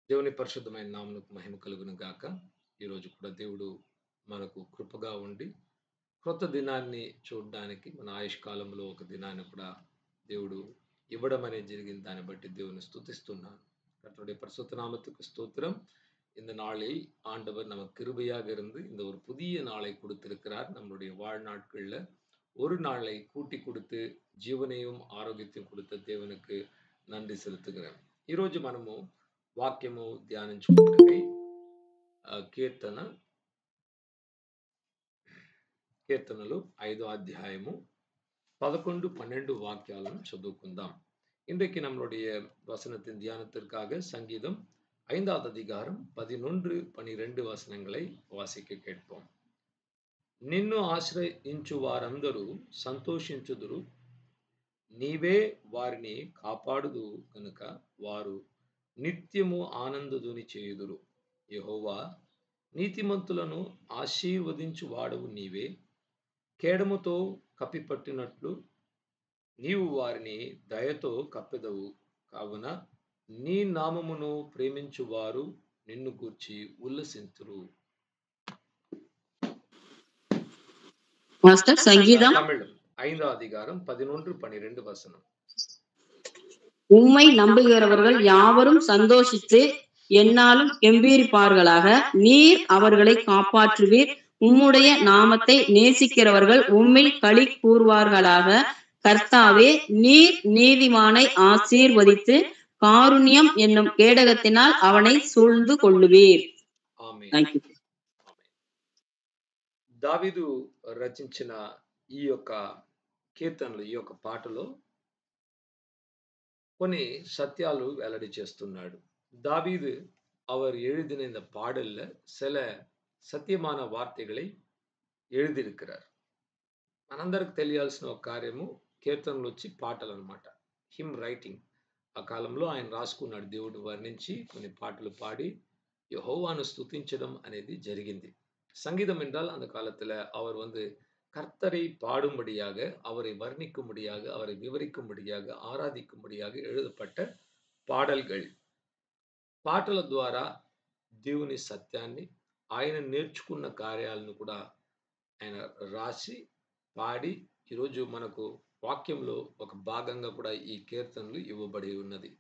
దేవుని పరిశుద్ధమైన నామమునకు మహిమ కలుగును గాక. ఈరోజు కూడా దేవుడు మనకు కృపగా ఉండి, క్రొత్త దినాన్ని చూడడానికి మన ఆయుష్కాలంలో ఒక దినాన్ని కూడా దేవుడు ఇవ్వడం అనేది జరిగింది. దాన్ని బట్టి దేవుని స్తుతిస్తున్నాను. கர்த்தருடைய பரிசுத்த நாமத்துக்கு ஸ்தோத்திரம். இந்த நாளில் ஆண்டவர் நமக்கு கிருபையாக இருந்து இந்த ஒரு புதிய நாளை கொடுத்திருக்கிறார். நம்மளுடைய வாழ்நாட்கள்ல ஒரு நாளை கூட்டி கொடுத்து జీవనయం ఆరోగ్యத்தையும் கொடுத்த దేవునికి నంది సెలుతుகிறேன். ఈరోజు మనము వాక్యము ధ్యానించుకుంటే కీర్తన కీర్తనలు 5వ అధ్యాయము 11, 12 வாக்கியாలను చదువుకుందాం. இன்றைக்கு நம்மளுடைய வசனத்தின் தியானத்திற்காக சங்கீதம் 5வது அதிகாரம் 11, 12 వచనங்களை వాసిక కేட்போம். నిన్ను ఆశ్రయించు వారందరూ సంతోషించుదురు, నీవే వారిని కాపాడుదు కనుక వారు నిత్యము ఆనందధ్వని చేయుదురు. యెహోవా, నీతిమంతులను ఆశీర్వదించు వాడవు నీవే. కేడముతో కప్పిపట్టినట్లు నీవు వారిని దయతో కప్పెదవు. కావున నీ నామమును ప్రేమించు వారు నిన్ను గూర్చి ఉల్లసింతురు. மாஸ்டர் சங்கீதம் தமிழ் 5వ அதிகாரம் 11, 12 வசனம். உம்மை நம்புகிறவர்கள் யாவரும் சந்தோஷித்து எந்நாளும் கெம்பீரிப்பார்களாக. நீர் அவர்களை காப்பாற்றுவீர். உம்முடைய நாமத்தை நேசிக்கிறவர்கள் உம்மில் களி கூறுவார்களாக. கர்த்தாவே, நீர் நீதிமானை ஆசீர்வதித்து காருண்யம் என்னும் கேடகத்தினால் அவனை சூழ்ந்து கொள்ளுவீர். ఆమేన్. தேங்க்யூ. దావీదు రచించిన ఈ యొక్క కీర్తనలు, ఈ యొక్క పాటలో కొన్ని சத்தியாలు வெల్లடி చేస్తున్నాడు. தாவீது அவர் எழுதின இந்த பாடல்ல சில సత్యமான వార్తகளை எழுதியிருக்கிறார். మనందరికి తెలియాల్సిన ఒక కార్యము కీర్తనలు వచ్చి పాటలు అన్నమాట. Him writing. ఆ కాలంలో ఆయన రాసుకున్నాడు. దేవుడు వర్ణించి కొన్ని పాటలు పాడి యెహోవాను స్తుతించడం అనేది జరిగింది. சங்கீதம் என்றால் அந்த காலத்துல அவர் கர்த்தரை பாடும்படியாக, அவரை வர்ணிக்கும்படியாக, அவரை వివరిக்கும்படியாக, ఆరాధిக்கும்படியாக எழுதப்பட்ட పాటలు. పాటల ద్వారా దేవుని సత్యాన్ని, ఆయన నేర్చుకున్న కార్యాలను కూడా ఆయన రాసి పాడి ఈరోజు మనకు వాక్యంలో ఒక భాగంగా కూడా ఈ కీర్తనలు ఇవ్వబడి ఉన్నది.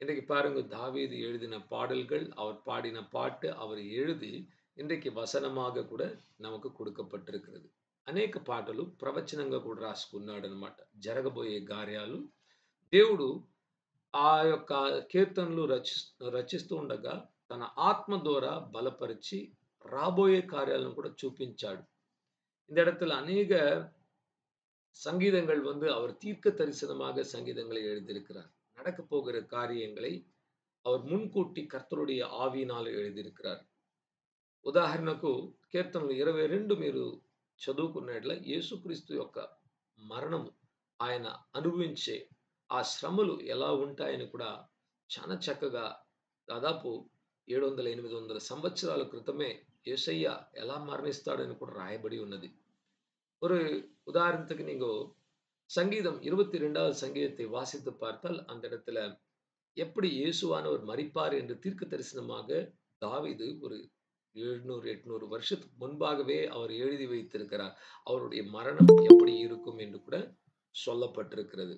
இன்றைக்கு பாருங்க, தாவீது எழுதின பாடல்கள், அவர் பாடின பாட்டு, அவர் எழுதி இன்றைக்கு వచనமாக కూడా நமக்கு கொடுக்கப்பட்டிருக்கிறது. అనేక పాటలు ప్రవచనంగా కూడా రాసుకున్నాడు అన్నమాట. జరగబోయే కార్యాలు దేవుడు ఆ యొక్క కీర్తనలు రచిస్తూ ఉండగా తన ఆత్మ ద్వారా బలపరిచి రాబోయే కార్యాలను కూడా చూపించాడు. இந்த இடத்துல அநேக சங்கீதங்கள் அவர் தீர்க்க தரிசனமாக சங்கீதங்களை எழுதியிருக்கிறார். நடக்க போகிற కార్యங்களை அவர் మున్కూட்டி కర్తరుடைய ఆవినాలు எழுதியிருக்கிறார். ఉదాహరణకు కీర్తనలు 22 మీరు చదువుకున్నట్ల యేసుక్రీస్తు యొక్క మరణము, ఆయన అనుభవించే ఆ శ్రమలు ఎలా ఉంటాయని కూడా చాలా చక్కగా దాదాపు 700, 800 సంవత్సరాల క్రితమే యేసయ్య ఎలా మరణిస్తాడని కూడా రాయబడి ఉన్నది. ஒரு உதாரணத்துக்கு நீங்க சங்கீதம் 22வது சங்கீதத்தை வாசித்து பார்த்தால் அந்த இடத்துல எப்படி இயேசுவானவர் மரிப்பார் என்று தீர்க்க தரிசனமாக தாவீது ஒரு 700, 800 வருஷத்துக்கு முன்பாகவே அவர் எழுதி வைத்திருக்கிறார். அவருடைய மரணம் எப்படி இருக்கும் என்று கூட சொல்லப்பட்டிருக்கிறது.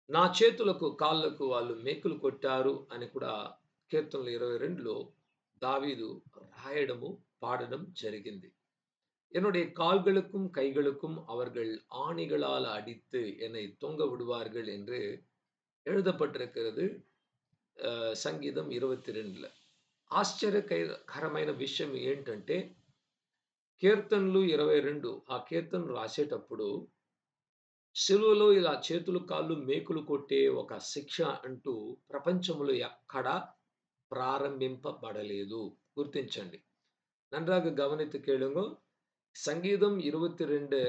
నా చేతులకు కాళ్ళకు వాళ్ళు మేకులు కొట్టారు అని కూడా కీర్తనలు 22లో దావీదు రాయడము, పాడడం జరిగింది. என்னுடைய கால்களுக்கும் கைகளுக்கும் அவர்கள் ஆணிகளால் அடித்து என்னை தொங்க விடுவார்கள் என்று எழுதப்பட்டிருக்கிறது సంగీతం 22లో. ఆశ్చర్యకరమైన విషయం ఏంటంటే కీర్తనలు 22 ఆ కీర్తన రాసేటప్పుడు సిలువలో ఇలా చేతులు కాళ్ళు మేకులు కొట్టే ఒక శిక్ష అంటూ ప్రపంచంలో ఎక్కడా ప్రారంభింపబడలేదు. గుర్తించండి. நன்றாக கவனித்து கேளுங்க. சங்கீதம் 22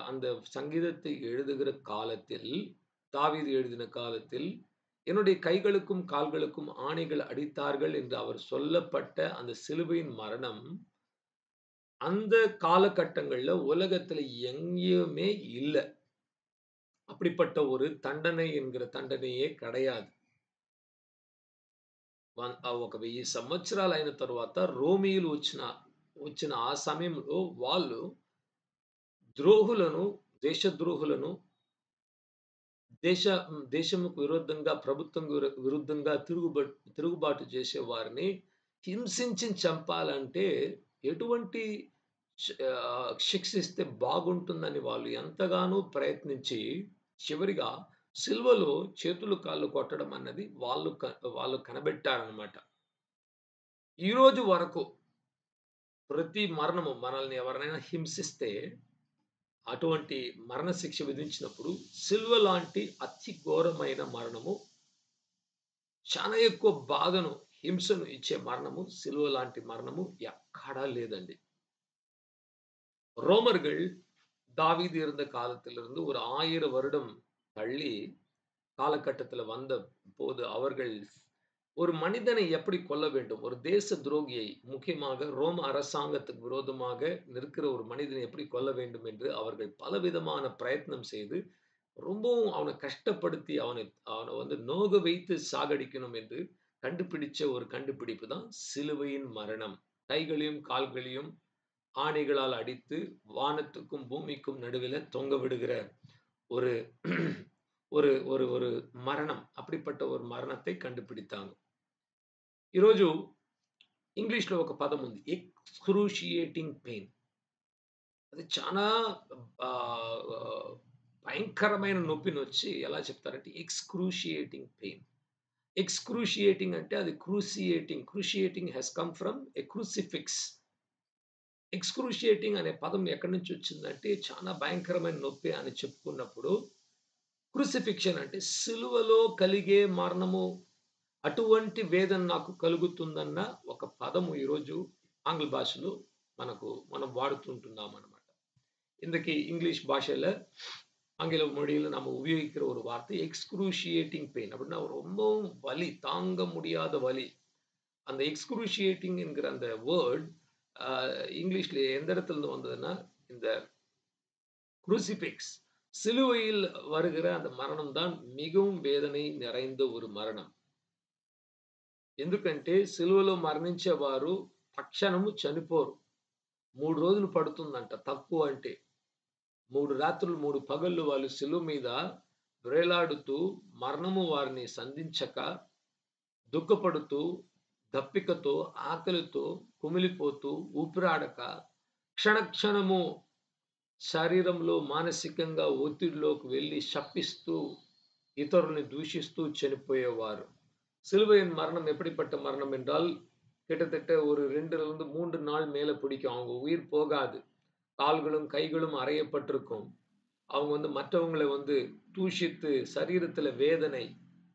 அந்த சங்கீதத்தை எழுதுகிற காலத்தில், தாவீது எழுதின காலத்தில் என்னுடைய கைகளுக்கும் கால்களுக்கும் ஆணிகள் அடித்தார்கள் என்று அவர் சொல்லப்பட்ட அந்த சிலுவையின் மரணம் அந்த காலகட்டங்கள்ல உலகத்துல எங்கேயுமே இல்ல. அப்படிப்பட்ட ஒரு தண்டனை என்கிற தண்டனையே கிடையாது. ఒక 1000 సంవత్సరాలైన తరువాత రోమీయులు వచ్చిన ఆ సమయంలో వాళ్ళు ద్రోహులను, దేశద్రోహులను దేశముకు విరుద్ధంగా, ప్రభుత్వం విరుద్ధంగా తిరుగుబాటు చేసే వారిని హింసించి చంపాలంటే ఎటువంటి శిక్షిస్తే బాగుంటుందని వాళ్ళు ఎంతగానో ప్రయత్నించి చివరిగా సిల్వలో చేతులు కాళ్ళు కొట్టడం అన్నది వాళ్ళు కనబెట్టారనమాట. ఈ రోజు వరకు ప్రతి మరణము మనల్ని ఎవరైనా హింసిస్తే అటువంటి మరణశిక్ష విధించినప్పుడు సిల్వ లాంటి అతి ఘోరమైన మరణము, చాలా ఎక్కువ బాధను, హింసను ఇచ్చే మరణము, సిల్వ లాంటి మరణము ఎక్కడా లేదండి. ரோமர்கள் தாவீது இருந்த காலத்திலிருந்து ஒரு 1000 வருடம் தள்ளி காலகட்டத்துல வந்த போது அவர்கள் ஒரு மனிதனை எப்படி கொல்ல வேண்டும், ஒரு தேச துரோகியை, முக்கியமாக ரோம அரசாங்கத்துக்கு விரோதமாக நிற்கிற ஒரு மனிதனை எப்படி கொல்ல வேண்டும் என்று அவர்கள் பலவிதமான பிரயத்னம் செய்து ரொம்பவும் அவனை கஷ்டப்படுத்தி அவனை அவனை வந்து நோக வைத்து சாகடிக்கணும் என்று கண்டுபிடிச்ச ஒரு கண்டுபிடிப்பு தான் சிலுவையின் மரணம். கைகளையும் கால்களையும் ஆணிகளால் அடித்து வானத்துக்கும் பூமிக்கும் நடுவில தொங்க விடுகிற ஒரு ஒரு ஒரு ஒரு మరణం, அப்படிப்பட்ட ஒரு మరణத்தை కண்டுపిడితాను. ఈరోజు ఇంగ్లీష్‌లో ఒక పదం ఉంది. Excruciating pain. అది చాలా ఆహ్, భయంకరమైన నొప్పినొచ్చి ఎలా చెప్తారంటే ఎక్స్‌క్రూషియేటింగ్ పెయిన్. ఎక్స్‌క్రూషియేటింగ్ అంటే అది cruciating has come from a crucifix. Excruciating అనే పదం ఎక్కడి నుంచి వచ్చిందంటే చాలా భయంకరమైన నొప్పి అని చెప్పుకున్నప్పుడు, క్రూసిఫిక్షన్ అంటే సిలువలో కలిగే మరణము, అటువంటి వేదన నాకు కలుగుతుందన్న ఒక పదము ఈరోజు ఆంగ్ల భాషలో మనం வாடுతుంటున్నామన్నమాట. இன்றைக்கு இங்கிலீஷ் பாஷையில, ஆங்கில மொழியில நம்ம உபயோகிக்கிற ஒரு வார்த்தை எக்ஸ்க்ரூஷியேட்டிங் பெயின். அப்படின்னா ரொம்பவும் வலி, தாங்க முடியாத வலி. அந்த எக்ஸ்க்ரூஷியேட்டிங் என்கிற அந்த வேர்ட் இங்கிலீஷ்ல எந்த இடத்துல இருந்து வந்ததுன்னா, இந்த குரூசிஃபிக்ஸ், சிலுவையில் வருகிற அந்த மரணம் தான் మిகவும் వేదனை நிறைந்த ஒரு మరణం. ఎందుకంటే సిలువలో మరణించేవారు తక్షణము చనిపోరు. 3 రోజులు పడుతుందంట తక్కువ అంటే. 3 రాత్రులు 3 పగళ్ళు వాళ్ళు సిలువ మీద వేలాడుతూ మరణము వారిని సంధించక, దుఃఖపడుతూ, దప్పికతో, ఆకలితో కుమిలిపోతూ, ఊపిరాడక, క్షణక్షణము శరీరంలో మానసికంగా ఒత్తిడిలోకి వెళ్లి శపిస్తూ, ఇతరుల్ని దూషిస్తూ చనిపోయేవారు. சிலுவையின் மரணம் எப்படிப்பட்ட மரணம் என்றால், கிட்டத்தட்ட ஒரு 2லிருந்து 3 நாள் மேல பிடிக்கும். அவங்க உயிர் போகாது. கால்களும் கைகளும் அறையப்பட்டிருக்கும். அவங்க வந்து மற்றவங்கள வந்து தூஷித்து, சரீரத்தில வேதனை,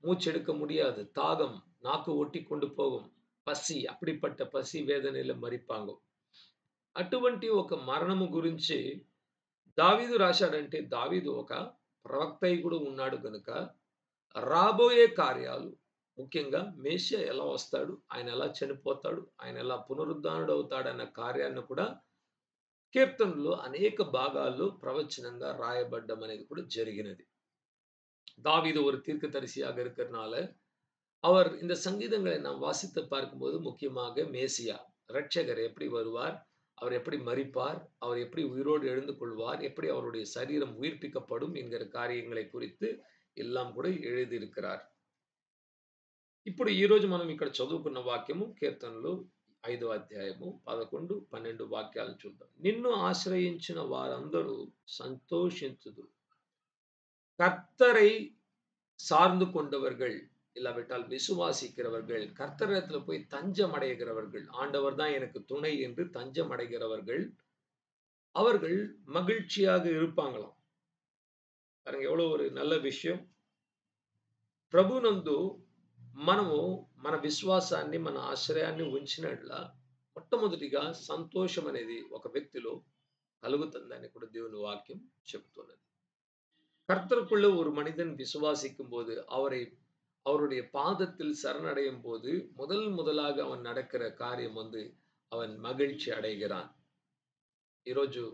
மூச்செடுக்க முடியாது, தாகம், நாக்கு ஒட்டிக்கொண்டு పోகும், పసి, அப்படிப்பட்ட పసి వేదనలో మరిపాంగ. అటువంటి ఒక మరణము గురించి దావీదు రాశాడంటే, దావీదు ఒక ప్రవక్తయి కూడా ఉన్నాడు గనుక రాబోయే కార్యాలు, ముఖ్యంగా మెస్సియా ఎలా వస్తాడు, ఆయన ఎలా చనిపోతాడు, ఆయన ఎలా పునరుద్ధానుడవుతాడన్న కార్యాన్ని కూడా కీర్తనలో అనేక భాగాల్లో ప్రవచనంగా రాయబడ్డం అనేది కూడా జరిగినది. தாவீது ஒரு தீர்க்கதரிசியாக இருக்கிறனால, அவர் இந்த சங்கீதங்களை நாம் வாசித்து பார்க்கும்போது முக்கியமாக மேசியா, இரட்சகர் எப்படி வருவார், அவர் எப்படி மரிப்பார், அவர் எப்படி உயிரோடு எழுந்து கொள்வார், எப்படி அவருடைய சரீரம் உயிர்ப்பிக்கப்படும் என்கிற காரியங்களை குறித்து எல்லாம் కూడా எழுதியிருக்கிறார். ఇప్పుడు ఈ రోజు మనం ఇక్కడ చదువుకున్న వాక్యము కీర్తనలు 5వ అధ్యాయము 11, 12 వాక్యాలను చూద్దాం. నిన్ను ఆశ్రయించిన వారందరూ సంతోషించుదురు. கர்த்தரை சார்ந்து கொண்டவர்கள், இல்லாவிட்டால் விசுவாசிக்கிறவர்கள், கர்த்தரிடத்துல போய் தஞ்சம் அடைகிறவர்கள், ஆண்டவர் தான் எனக்கு துணை என்று தஞ்சம் அடைகிறவர்கள், அவர்கள் மகிழ்ச்சியாக இருப்பாங்களாம். பாருங்க எவ்வளவு ஒரு நல்ல விஷயம். ప్రభునందు మనము మన విశ్వాసాన్ని, మన ఆశ్రయాన్ని ఉంచినట్ల మొట్టమొదటిగా సంతోషం అనేది ఒక వ్యక్తిలో కలుగుతుందని కూడా దేవుని వాక్యం చెప్తున్నది. கர்த்தருக்குள்ள ஒரு மனிதன் விசுவாசிக்கும் போது, அவருடைய பாதத்தில் சரணடையும் போது முதலாக அவன் நடக்கிற காரியம் வந்து அவன் మగిழ்చి అடைகிறான். ఈరోజు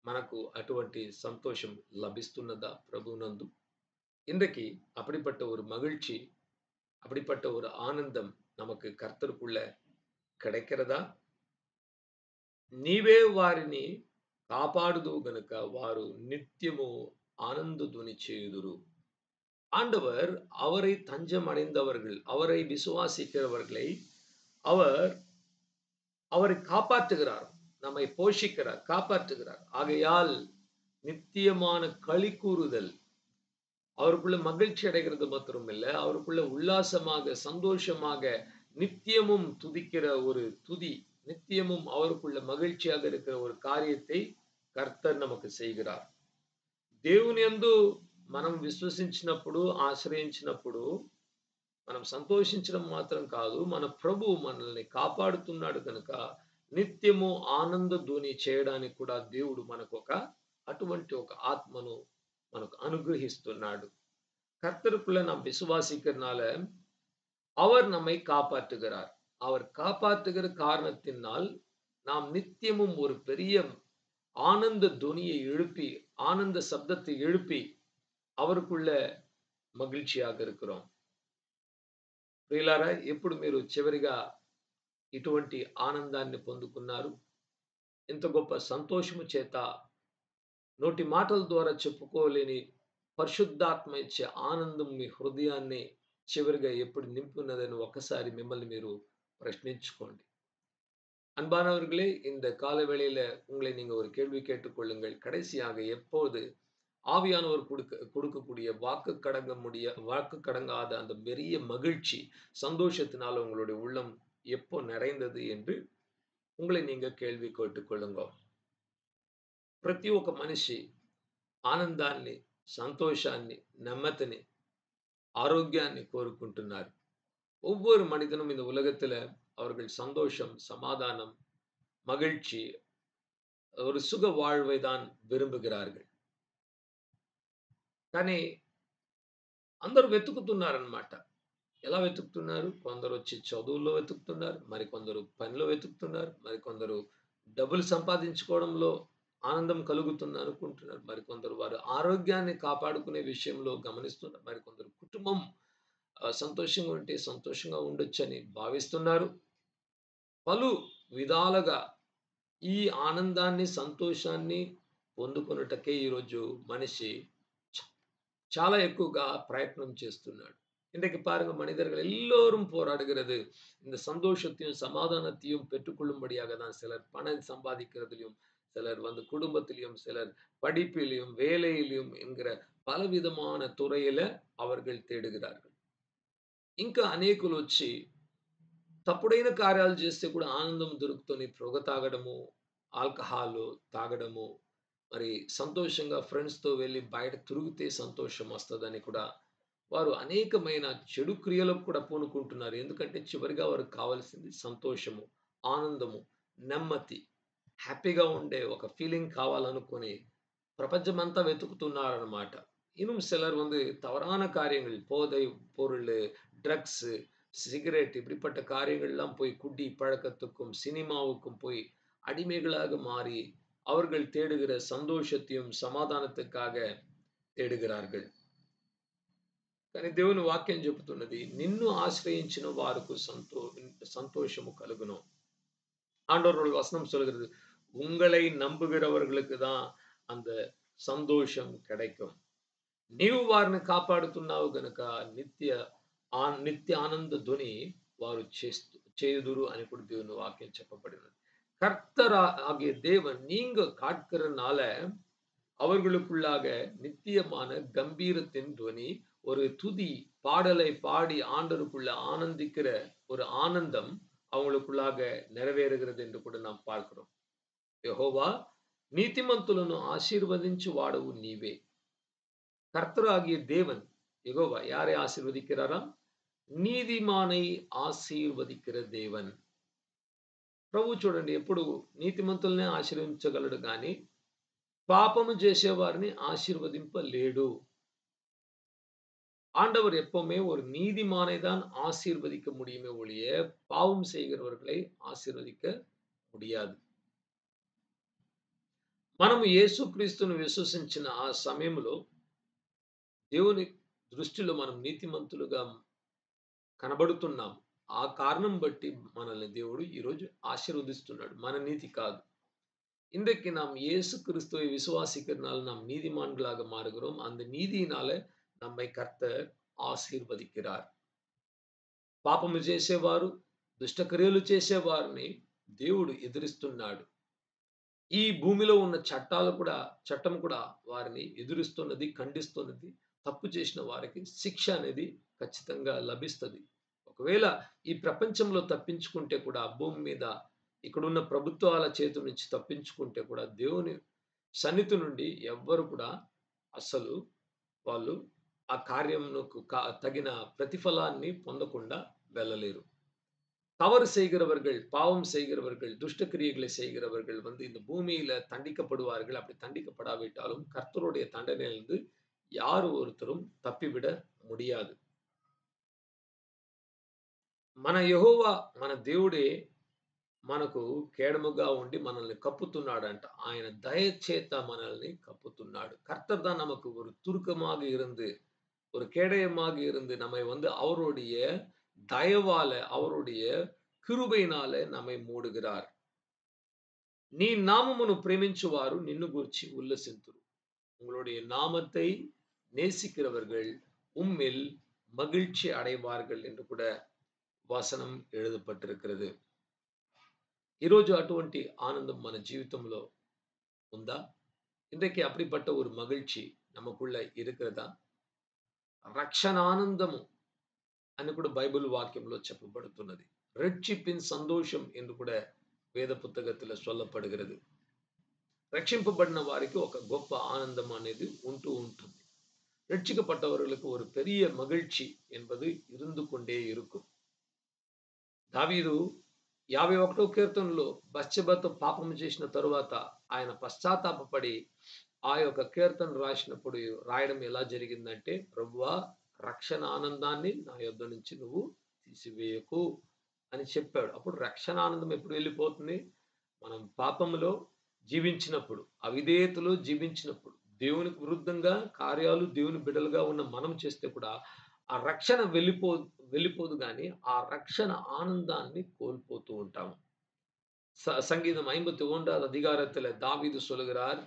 మనకు అటువంటి సంతోషం లభిస్తున్నదా ప్రభునందు? ఇందుకి அப்படிப்பட்ட ஒரு மகிழ்ச்சி அப்படிப்பட்ட ஒரு ஆனந்தம் நமக்கு கர்த்தருக்குள்ள கிடைக்கிறதா? నీవే వారిని కాపాడుదువు గనుక వారు నిత్యము ఆనందధ్వని చేయుదురు. ஆண்டவர் அவரை தஞ்சம் அடைந்தவர்கள், அவரை விசுவாசிக்கிறவர்களை அவர் அவரை காப்பாற்றுகிறார். நம்மை போஷிக்கிறார், காப்பாற்றுகிறார். ஆகையால் நித்தியமான களி கூறுதல், அவருக்குள்ள மகிழ்ச்சி அடைகிறது மாத்திரமில்ல, அவருக்குள்ள உல்லாசமாக, சந்தோஷமாக, நித்தியமும் துதிக்கிற ஒரு துதி, நித்தியமும் அவருக்குள்ள மகிழ்ச்சியாக இருக்கிற ஒரு காரியத்தை కర్తర్ நமக்கு செய்கிறார். దేవుని యందు మనం విశ్వసించినప్పుడు, ఆశ్రయించినప్పుడు మనం సంతోషించడం మాత్రం కాదు, మన ప్రభువు మనల్ని కాపాడుతున్నాడు కనుక నిత్యము ఆనంద ధ్వని చేయడానికి కూడా దేవుడు మనకొక అటువంటి ఒక ఆత్మను మనకు అనుగ్రహిస్తున్నాడు. கர்த்தருக்குள்ள நாம் விசுவாசிக்கிறனால அவர் நம்மை காப்பாற்றுகிறார். அவர் காப்பாற்றுகிற காரணத்தினால் நாம் நித்தியமும் ஒரு பெரிய ஆனந்த துனியை எழுப்பி, ஆனந்த சப்தத்தை எழுப்பி அவருக்குள்ள మగిழ்చిயாக இருக்கிறோம். ప్రియులారా, ఎప్పుడు మీరు చివరిగా ఇటువంటి ఆనందాన్ని పొందుకున్నారు? ఎంత గొప్ప సంతోషము చేత నోటి మాటల ద్వారా చెప్పుకోలేని పరిశుద్ధాత్మ ఇచ్చే ఆనందం మీ హృదయాన్ని చివరిగా ఎప్పుడు నింపున్నదని ఒక్కసారి மிம்மల్ని మీరు பிரశ్నించుకోండి. அன்பானவர்களே, இந்த கால வேளையில உங்களை நீங்க ஒரு கேள்வி கேட்டுக்கொள்ளுங்கள். கடைசியாக எப்போது ஆவியானவர் கொடுக்கக்கூடிய வாக்கு கடங்காத அந்த பெரிய மகிழ்ச்சி, சந்தோஷத்தினால உங்களுடைய உள்ளம் எப்போ நிறைந்தது என்று உங்களை நீங்க కేள்வி கேட்டுக்கொள்ளுங்க. ప్రతి ఒక్క మనిషి ఆనందాన్ని, సంతోషాన్ని, నెమ్మదిని, ఆరోగ్యాన్ని కోరుకుంటున్నారు. ஒவ்வொரு மனிதனும் இந்த உலகத்துல அவர்கள் சந்தோஷம், சமாதானம், மகிழ்ச்சி, ஒரு சுக வாழ்வை தான் విரும்புகிறார்கள். కానీ అందరూ వెతుకుతున్నారన్నమాట. ఎలా వెతుకుతున్నారు? కొందరు వచ్చి చదువుల్లో వెతుకుతున్నారు, మరికొందరు పనిలో వెతుకుతున్నారు, మరికొందరు డబ్బులు సంపాదించుకోవడంలో ఆనందం కలుగుతుంది అనుకుంటున్నారు, మరికొందరు వారి ఆరోగ్యాన్ని కాపాడుకునే విషయంలో గమనిస్తున్నారు, మరికొందరు కుటుంబం సంతోషంగా ఉంటే సంతోషంగా ఉండొచ్చని భావిస్తున్నారు. పలు విధాలుగా ఈ ఆనందాన్ని, సంతోషాన్ని పొందుకొనుటకే ఈరోజు మనిషి చాలా ఎక్కువగా ప్రయత్నం చేస్తున్నాడు. இன்றைக்கு பாருங்க, மனிதர்கள் எல்லோரும் போராடுகிறது இந்த சந்தோஷத்தையும் சமாதானத்தையும் பெற்றுக்கொள்ளும்படியாக தான். சிலர் பணம் சம்பாதிக்கிறதிலும், சிலர் குடும்பத்திலும், சிலர் படிப்பிலும், வேலையிலும் என்கிற పలవిధமான துறையில அவர்கள் தேடுகிறார்கள். ఇంకా అనేకులు వచ్చి తప్పుడైన కార్యాలు చేస్తే కూడా ఆనందం దొరుకుతుంది. పొగ తాగడము, ఆల్కహాల్ తాగడము, మరి సంతోషంగా ఫ్రెండ్స్‌తో వెళ్లి బయట తిరిగితే సంతోషం వస్తదని కూడా వారు అనేకమైన చెడు క్రియలకు కూడా పూనుకుంటున్నారు. ఎందుకంటే చివరిగా వారికి కావాల్సింది సంతోషము, ఆనందము, నెమ్మది, హ్యాపీగా ఉండే ఒక ఫీలింగ్ కావాలనుకుని பிரபஞ்சమంతా வெతుకుతున్నారన్నమాట. இன்னும் சிலர் தவறான காரியங்கள், போதை பொருள், ட்ரக்ஸ், சிகரெட் இப்படிப்பட்ட காரியங்கள் எல்லாம் போய் குடி பழக்கத்துக்கும் சினிமாவுக்கும் போய் அடிமைகளாக மாறி அவர்கள் தேடுகிற சந்தோஷத்தையும் సమాధానத்துக்காக தேடுகிறார்கள். కానీ దేవుని వాక్యం చెబుతున్నది, నిన్ను ఆశ్రయించిన వారికి సంతోషము కలుగును. ஆண்டவருடைய வசனம் சொல்கிறது, உங்களை நம்புகிறவர்களுக்கு தான் அந்த సంతోషం கிடைக்கும். నీవు వారిని కాపాడుతున్నావు గనుక నిత్య ఆనంద ధ్వని వారు చేయుదురు అని కూడా దేవుని వాక్యం చెప్పబడినది. கர்த்தர் ஆகிய தேவன் நீங்க காக்கிறனால அவர்களுக்குள்ளாக நித்தியமான கம்பீரத்தின் துவனி, ஒரு துதி பாடலை பாடி ஆண்டவருக்குள்ள ஆனந்திக்கிற ஒரு ஆனந்தம் அவங்களுக்குள்ளாக நிறைவேறுகிறது என்று கூட நாம் பார்க்கிறோம். యెహోవా నీతిమంతులను ఆశీర్వదించు వాడవు నీవే. கர்த்தர் ஆகிய தேவன் யெகோவா யாரை ஆசீர்வதிக்கிறாராம்? నీతిమాனை ఆశీర్వదిக்கிற దేవన్. ప్రభు చూడండి, ఎప్పుడు నీతిమంతుల్ని ఆశీర్వదించగలడు కానీ పాపము చేసేవారిని ஆசீர்வதிப்பలేడు. ஆண்டவர் எப்பவுமே ஒரு நீதிமானை தான் ஆசீர்வதிக்க முடியுமே ஒழிய பாவம் செய்கிறவர்களை ஆசீர்வதிக்க முடியாது. మనము యేసుక్రీస్తును విశ్వసించిన ఆ సమయంలో దేవుని దృష్టిలో మనం నీతిమంతులుగా కనబడుతున్నాం. ఆ కారణం బట్టి మనల్ని దేవుడు ఈరోజు ఆశీర్వదిస్తున్నాడు. మన నీతి కాదు. இன்றைக்கு நாம் இயேசு கிறிஸ்துவை விசுவாசிக்கிறதுனால நாம் நீதிமான்களாக மாறுகிறோம். அந்த நீதியினால நம்மை கர்த்தர் ఆశీర్వదిக்கிறார். పాపము చేసేవారు, దుష్టక్రియలు చేసేవారిని దేవుడు ఎదిరిస్తున్నాడు. ఈ భూమిలో ఉన్న చట్టం కూడా వారిని ఎదురిస్తున్నది, ఖండిస్తున్నది. తప్పు చేసిన వారికి శిక్ష అనేది ఖచ్చితంగా లభిస్తది. ఒకవేళ ఈ ప్రపంచంలో తప్పించుకుంటే కూడా భూమి మీద ఇక్కడున్న ప్రభుత్వాల చేతి నుంచి తప్పించుకుంటే కూడా దేవుని సన్నిధి నుండి ఎవ్వరు కూడా అసలు వాళ్ళు ఆ కార్యమునకు తగిన ప్రతిఫలాన్ని పొందకుండా వెళ్ళలేరు. தவறு செய்கிறவர்கள், பாவம் செய்கிறவர்கள், துஷ்ட கிரியைகளை செய்கிறவர்கள் இந்த பூமியில தண்டிக்கப்படுவார்கள். அப்படி தண்டிக்கப்படாவிட்டாலும் கர்த்தருடைய தண்டனையிலிருந்து யார் ஒருத்தரும் தப்பிவிட முடியாது. మన యెహోవా మన దేవుడే మనకు కేడముగా ఉండి మనల్ని కప్పుతున్నాడంట. ఆయన దయ చేత మనల్ని కప్పుతున్నాడు. கர்த்தர் தான் நமக்கு ஒரு துருக்கமாக இருந்து, ஒரு கேடயமாக இருந்து நம்மை அவருடைய தயவால, அவருடைய கிருபையினால நம்மை మూడుகிறார். నీ నామమును ప్రేమించువారు నిన్ను గూర్చి ఉల్లసింతురు. உங்களுடைய நாமத்தை நேசிக்கிறவர்கள் உம்மில் மகிழ்ச்சி அடைவார்கள் என்று கூட వచనం எழுதப்பட்டிருக்கிறது. ఈరోజు అటువంటి ఆనందం మన జీవితంలో ఉందా? இன்றைக்கு அப்படிப்பட்ட ஒரு மகிழ்ச்சி நமக்குள்ள இருக்கிறதா? రక్షణానందము అని కూడా బైబిల్ వాక్యంలో చెప్పబడుతున్నది. రక్షిப்பின் సంతోషం என்று கூட వేద పుస్తకத்தில் சொல்லப்படுகிறது. రక్షింపబడిన వారికి ఒక గొప్ప ఆనందం అనేది ఉంటూ ఉంటుంది. రక్షిக்கப்பட்டவர்களுக்கு ஒரு பெரிய மகிழ்ச்சி என்பது இருந்து கொண்டே இருக்கும். దావీదు 51వ కీర్తనలో బత్షెబతో పాపము చేసిన తరువాత ఆయన పశ్చాత్తాపపడి ఆ యొక్క కీర్తన రాసినప్పుడు రాయడం ఎలా జరిగిందంటే, ప్రభువా రక్షణ ఆనందాన్ని నా యొద్ద నుంచి నువ్వు తీసివేయకు అని చెప్పాడు. అప్పుడు రక్షణ ఆనందం ఎప్పుడు వెళ్ళిపోతుంది? మనం పాపములో జీవించినప్పుడు, అవిధేయతలో జీవించినప్పుడు, దేవునికి విరుద్ధంగా కార్యాలు దేవుని బిడ్డలుగా ఉన్న మనం చేస్తే కూడా ఆ రక్షణ వెళ్ళిపోదు గాని ఆ రక్షణ ఆనందాన్ని కోల్పోతూ ఉంటాము. சங்கீதம் 51வது அதிகாரத்துல தாவீது சொல்லுகிறார்,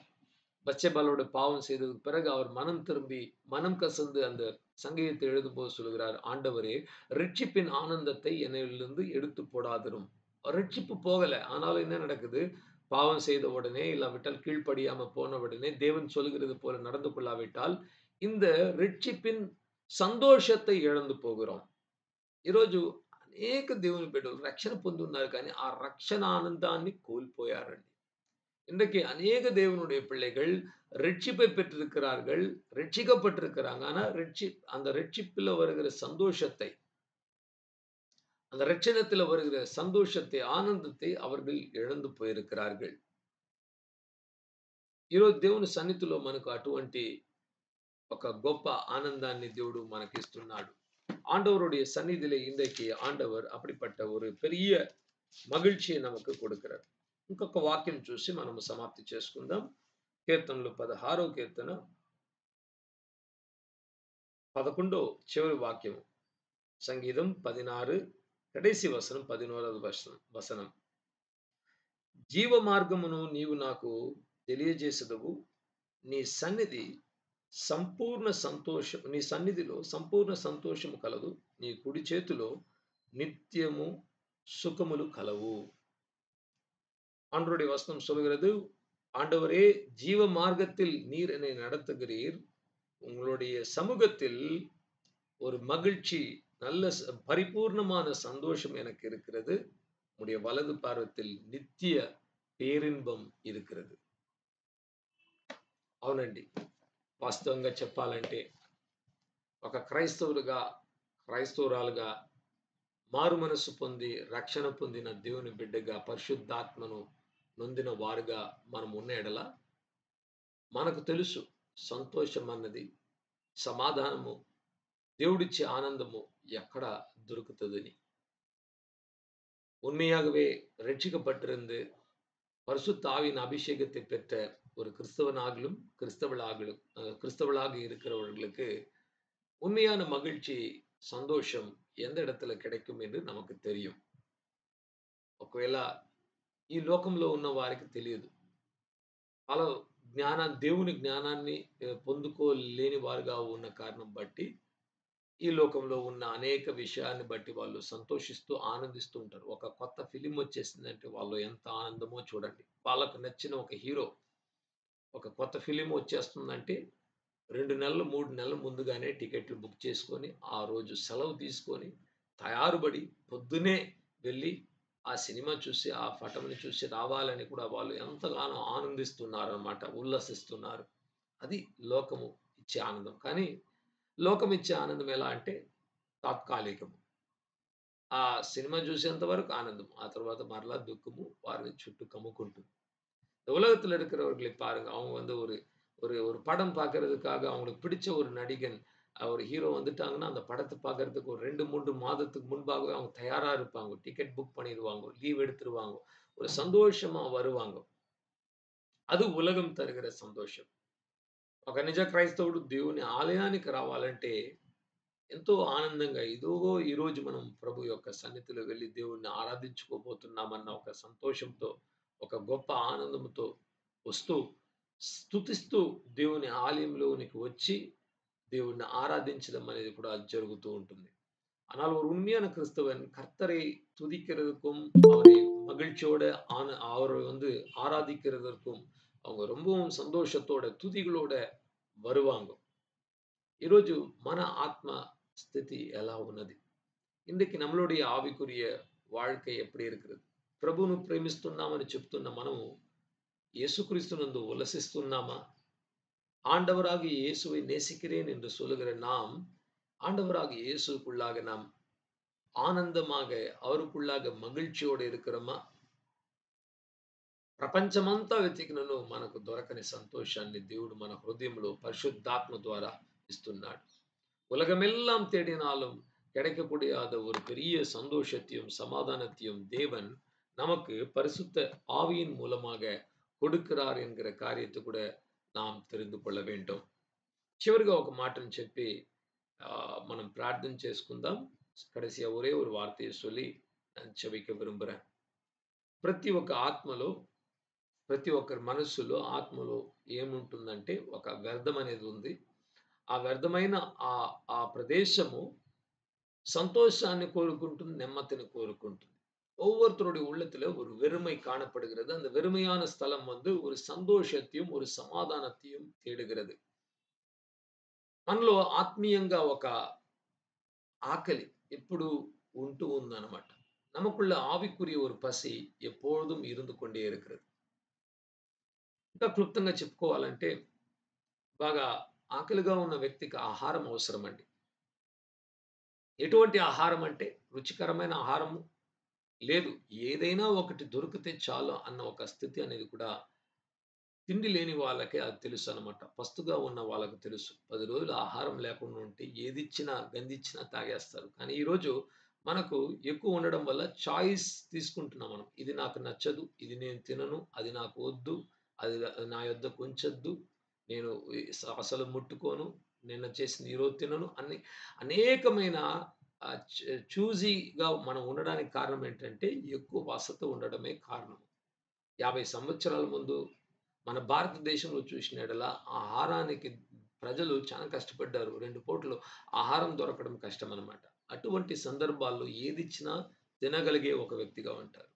பத்செபாளோடு பாவம் செய்ததுக்கு பிறகு அவர் மனம் திரும்பி மனம் கசந்து அந்த சங்கீதத்தை எழுதும்போது சொல்லுகிறார், ஆண்டவரே ரட்சிப்பின் ஆனந்தத்தை என்னிலிருந்து எடுத்து போடாதிரும். ரட்சிப்பு போகல, ஆனாலும் என்ன நடக்குது? பாவம் செய்த உடனே இல்லாவிட்டால் கீழ்ப்படியாம போன உடனே தேவன் சொல்லுகிறது போல நடந்து கொள்ளாவிட்டால் இந்த ரட்சிப்பின் సంతోషத்தை ఇழந்து పోகிறோం. ఈరోజు అనేక దేవుని బిడ్డలు రక్షణ పొంది ఉన్నారు కానీ ఆ రక్షణ ఆనందాన్ని కోల్పోయారండి. இன்றைக்கு அநேக தேவனுடைய பிள்ளைகள் ரட்சிப்பை பெற்றிருக்கிறார்கள், ரட்சிக்கப்பட்டிருக்கிறாங்க. ஆனா அந்த ரட்சிப்பில் வருகிற சந்தோஷத்தை, அந்த ரட்சணத்தில் வருகிற சந்தோஷத்தை, ஆனந்தத்தை அவர்கள் இழந்து పోயிருக்கிறார்கள். ఈరోజు దేవుని సన్నిధిలో మనకు అటువంటి ఒక గొప్ప ఆనందాన్ని దేవుడు మనకిస్తున్నాడు. ஆண்டவருடைய சந்நிதியிலே இன்றைக்கு ஆண்டவர் அப்படிப்பட்ட ஒரு பெரிய మగిழ்చిயை நமக்கு கொடுக்கிறார். ఇంకొక వాక్యం చూసి మనము సమాప్తి చేసుకుందాం. కీర్తనలు 16వ కీర్తన 11 చివరి వాక్యం, సంగీతం 16 కడేసి వచనం 11వ వచనం. జీవ మార్గమును నీవు నాకు తెలియజేసెదవు, నీ సన్నిధిలో సంపూర్ణ సంతోషము కలదు, నీ కుడి చేతిలో నిత్యము சுகமுలు கலவு. ஆண்டவருடைய வசனம் சொல்கிறது, ஆண்டவரே ஜீவ மார்க்கத்தில் நீர் என்னை நடத்துகிறீர், உங்களுடைய சமூகத்தில் ஒரு மகிழ்ச்சி, நல்ல பரிபூர்ணமான சந்தோஷம் எனக்கு இருக்கிறது, உங்களுடைய வலது பாரத்தில் நித்திய பேரின்பம் இருக்கிறது. అవునండి, వాస్తవంగా చెప్పాలంటే ఒక క్రైస్తవురాలుగా మారు మనసు పొంది రక్షణ పొందిన దేవుని బిడ్డగా పరిశుద్ధాత్మను నొందిన వారుగా మనం ఉన్న ఎడల మనకు తెలుసు సంతోషం అన్నది, సమాధానము, దేవుడిచ్చే ఆనందము ఎక్కడ దొరుకుతుందని. உண்மையாகவே ரட்சிக்கப்பட்டிருந்து பரிசுத்த ஆவியின் அபிஷேகத்தை பெற்ற ஒரு கிறிஸ்தவனாகலும் கிறிஸ்தவளாக இருக்கிறவர்களுக்கு உண்மையான மகிழ்ச்சி, சந்தோஷம் எந்த இடத்துல கிடைக்கும் என்று நமக்கு தெரியும். ఒకవేళ ఈ లోకంలో ఉన్న వారికి తెలియదు. అలా దేవుని జ్ఞానాన్ని పొందుకోలేని వారుగా ఉన్న కారణం బట్టి, ఈ లోకంలో ఉన్న అనేక విషయాన్ని బట్టి వాళ్ళు సంతోషిస్తూ, ఆనందిస్తూ ఉంటారు. ఒక కొత్త ఫిల్మ్ వచ్చేసిందంటే వాళ్ళు ఎంత ఆనందమో చూడండి. వాళ్ళకు నచ్చిన ఒక హీరో, ఒక కొత్త ఫిల్మ్ వచ్చేస్తుందంటే 2 నెలలు, 3 నెలల ముందుగానే టికెట్లు బుక్ చేసుకొని, ఆ రోజు సెలవు తీసుకొని, తయారుబడి పొద్దున్నే వెళ్ళి, ఆ సినిమా చూసి, ఆ పటంని చూసి రావాలని కూడా వాళ్ళు ఎంతగానో ఆనందిస్తున్నారనమాట. ఉల్లసిస్తున్నారు. అది లోకము ఇచ్చే ఆనందం. కానీ లోకం ఇచ్చే ఆనందం ఎలా అంటే తాత్కాలికము. ఆ సినిమా చూసేంత వరకు ఆనందం. ఆ తర్వాత మరలా దుఃఖము వారిని చుట్టూ కమ్ముకుంటుంది. இந்த உலகத்துல இருக்கிறவர்களை பாருங்க. அவங்க வந்து ஒரு ஒரு ஒரு படம் பார்க்கறதுக்காக அவங்களுக்கு பிடிச்ச ஒரு நடிகன், ஒரு ஹீரோ வந்துட்டாங்கன்னா, அந்த படத்த பார்க்கறதுக்கு ஒரு 2, 3 மாதத்துக்கு முன்பாகவே அவங்க தயாரா இருப்பாங்க. டிக்கெட் புக் பண்ணிருவாங்க. லீவ் எடுத்துருவாங்க. ஒரு சந்தோஷமா வருவாங்க. అది ఉలగం తరుగిற సంతోషం. ఒక నిజ క్రైస్తవుడు దేవుని ఆలయానికి రావాలంటే ఎంతో ఆనందంగా ఇదిగో ఈరోజు మనం ప్రభు యొక్క సన్నిధిలో వెళ్లి దేవుణ్ణి ఆరాధించుకోబోతున్నామన్న ఒక సంతోషంతో, ఒక గొప్ప ఆనందంతో వస్తూ, స్తుతిస్తూ దేవుని ఆలయంలోనికి వచ్చి దేవుణ్ణి ஆராதிంచడం అనేది కూడా జరుగుతూ ఉంటుంది. ஆனால் ஒரு உண்மையான கிறிஸ்தவன் கர்த்தரை துதிக்கிறதுக்கும், அவரை மகிழ்ச்சியோட அவரை வந்து ஆராதிக்கிறதற்கும் அவங்க ரொம்பவும் சந்தோஷத்தோட, துதிகளோட வருவாங்க. ఈరోజు మన ఆత్మ స్థితి ఎలా ఉన్నది? ఇందుకి நம்மளுடைய ஆவிக்குரிய வாழ்க்கை எப்படி இருக்கிறது? ప్రభువును ప్రేమిస్తున్నామని చెప్తున్న మనము యేసుక్రీస్తునందు ఉల్లసిస్తున్నామా? ஆண்டவராகிய இயேசுவை நேசிக்கிறேன் என்று சொல்லுகிற நாம், ஆண்டவராகிய இயேசுக்குள்ளாக நாம் ఆనందமாக, அவருக்குள்ளாக మగిழ்ச்சியோடு இருக்கிறோమా? ప్రపంచమంతా వెతికినను మనకు దొరకని సంతోషాన్ని దేవుడు మన హృదయంలో పరిశుద్ధాత్మ ద్వారా ఇస్తున్నాడు. உலகமெல்லாம் தேடினாலும் கிடைக்கக்கூடியாத ஒரு பெரிய சந்தோஷத்தையும், சமாதானத்தையும் தேவன் நமக்கு பரிசுத்த ஆவியின் மூலமாக கொடுக்கிறார் என்கிற కార్యத்தை కూడా நாம் தெரிந்து கொள்ள வேண்டும். చివరిగా ఒక మాటను చెప్పి మనం ప్రార్థన చేసుకుందాం. కడసియా ఒరే ఒక వార్తயை சொல்லி నేను చెవిక విరుంబుறேன். ప్రతి ఒక్క ఆత్మలో, ప్రతి ఒక్కరి మనస్సులో, ఆత్మలో ఏముంటుందంటే ఒక వ్యర్థం అనేది ఉంది. ఆ వ్యర్థమైన ఆ ప్రదేశము சந்தோஷாన్ని கோருకుంటుంది, నెమ్మదిని కోరుకుంటుంది. ஒவ்வொருத்தருடைய உள்ளத்துல ஒரு வெறுமை காணப்படுகிறது. அந்த வெறுமையான ஸ்தலம் வந்து ஒரு சந்தோஷத்தையும், ஒரு సమాధానத்தையும் தேடுகிறது. మనలో ఆత్మీయంగా ఒక ఆకలి ఎప్పుడు ఉంటూ ఉందన్నమాట. நமக்குள்ள ఆవిக்குரிய ஒரு పసి எப்பொழுதும் இருந்து கொண்டே இருக்கிறது. ఇంకా క్లుప్తంగా చెప్పుకోవాలంటే, బాగా ఆకలిగా ఉన్న వ్యక్తికి ఆహారం అవసరమండి. ఎటువంటి ఆహారం అంటే రుచికరమైన ఆహారము లేదు. ఏదైనా ఒకటి దొరికితే చాలు అన్న ఒక స్థితి అనేది కూడా తిండి లేని వాళ్ళకే అది తెలుసనమాట. పస్తుగా ఉన్న వాళ్ళకి తెలుసు. 10 రోజులు ఆహారం లేకుండా ఉంటే ఏదిచ్చినా, గంజిచ్చినా తాగేస్తారు. కానీ ఈరోజు మనకు ఎక్కువ ఉండడం వల్ల చాయిస్ తీసుకుంటున్నాం మనం. ఇది నాకు నచ్చదు, ఇది నేను తినను, అది నాకు వద్దు, అది నా యొద్దకు ఉంచొద్దు, నేను అసలు ముట్టుకోను, నిన్న చేసింది ఈరోజు తినను అని అనేకమైన చూజీగా మనం ఉండడానికి కారణం ఏంటంటే, ఎక్కువ వసతి ఉండడమే కారణం. 50 సంవత్సరాల ముందు మన భారతదేశంలో చూసిన యెడల ఆహారానికి ప్రజలు చాలా కష్టపడ్డారు. 2 పూటలు ఆహారం దొరకడం కష్టమనమాట. అటువంటి సందర్భాల్లో ఏదిచ్చినా తినగలిగే ఒక వ్యక్తిగా ఉంటారు.